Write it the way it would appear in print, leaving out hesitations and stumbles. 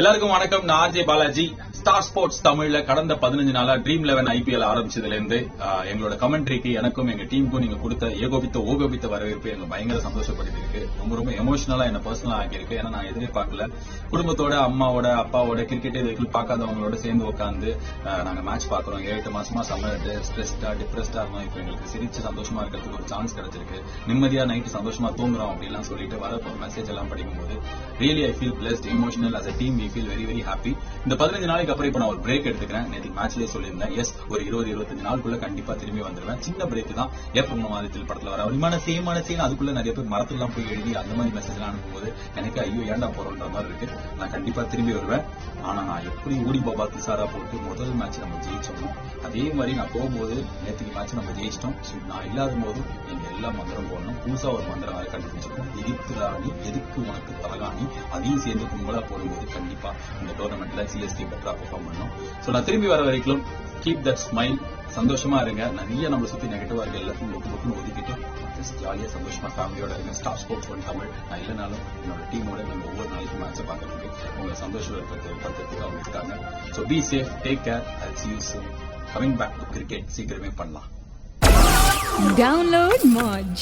எல்லாருக்கும் வணக்கம். நான் ஆர்ஜே பாலாஜி. ஸ்டார் ஸ்போர்ட்ஸ் தமிழ்ல கடந்த 15 நாளா ட்ரீம் 11 IPL ஆரம்பிச்சதுல இருந்து எங்களோட கமெண்ட்ரிக்கு எனக்கும் எங்க டீமுக்கும் நீங்க கொடுத்த ஓகோபித்த வரவேற்பு எங்க பயங்கர சந்தோஷப்படுத்திருக்கு. ரொம்ப ரொம்ப எமோஷனலா என்ன பர்சனலா ஆகியிருக்கு. ஏன்னா நான் எதிர்பார்க்கல. குடும்பத்தோட, அம்மாவோட, அப்பாவோட, கிரிக்கெட் இதுக்கு பார்க்காதவங்களோட சேர்ந்து உட்காந்து நாங்க மேட்ச் பாக்குறோம். 7-8 மாசமா செம்ம ஸ்ட்ரெஸ்டா டிப்ரெஸ்டா இருந்தோம். இப்ப எங்களுக்கு சிரிச்சு சந்தோஷமா இருக்கிறதுக்கு ஒரு சான்ஸ் கிடைச்சிருக்கு. நிம்மதியா நைட்டு சந்தோஷமா தூங்குறோம் அப்படிலாம் சொல்லிட்டு வர மெசேஜ் எல்லாம் படிக்கும்போது really I feel blessed, emotional. as a team we feel very very happy. இந்த 15 நாளைக்கு அப்புறம் இப்ப நான் ஒரு பிரேக் எடுத்துக்கிறேன். நேற்று மேட்ச்லயே சொல்லியிருந்தேன். எஸ், ஒரு 20-25 நாளுக்குள்ள கண்டிப்பா திரும்பி வந்துருவேன். சின்ன பிரேக் தான். மாதத்தில் படத்துல வர மனசேன் அதுக்குள்ள நிறைய பேர் மரத்தெல்லாம் போய் எழுதி அந்த மாதிரி மெசேஜ் எல்லாம் அனுப்பும்போது எனக்கு ஐயோ ஏன்டா போறோன்ற மாதிரி இருக்கு. நான் கண்டிப்பா திரும்பி வருவேன். ஆனா நான் எப்படி ஓடி பாபா திசாரா போட்டு முதல் மேட்ச் நம்ம ஜெயிச்சோமோ அதே மாதிரி நான் போகும்போது நேற்றுக்கு மேட்ச் நம்ம ஜெயிச்சிட்டோம். நான் இல்லாத போது நீங்க எல்லா மந்திரம் போடணும். புதுசா ஒரு மந்திரம் வேற கண்டுபிடிச்சிருக்கோம். எதிர்த்து ராணி, எதுக்கு உனக்கு தலகாணி, அதையும் சேர்ந்து கும்பலா போடும்போது கண்டிப்பா இந்த டோர்னமெண்ட்ல சிஎஸ்கே பெட்டரா பெர்ஃபார்ம் பண்ணும். சோ நான் திரும்பி வர வரைக்கும் கீப் தட் ஸ்மைல், சந்தோஷமா இருங்க. நிறைய நம்ம சுத்தி நெகட்டிவா இருக்க எல்லாத்தையும் ஒதுக்கிட்டு ஜாலியா சந்தோஷமா ஃபேமிலியோட இருங்க. Star sports one Tamil. நான் இல்லைனாலும் என்னோட டீமோட நம்ம ஒவ்வொரு நாளைக்கு மேட்சை பார்க்கறதுக்கு உங்களை சந்தோஷப்படுத்துறதுக்கு அவங்க இருக்காங்க. So be safe, take care. I see you soon. Coming back to cricket சீக்கிரமே பண்ணலாம். Download Moj.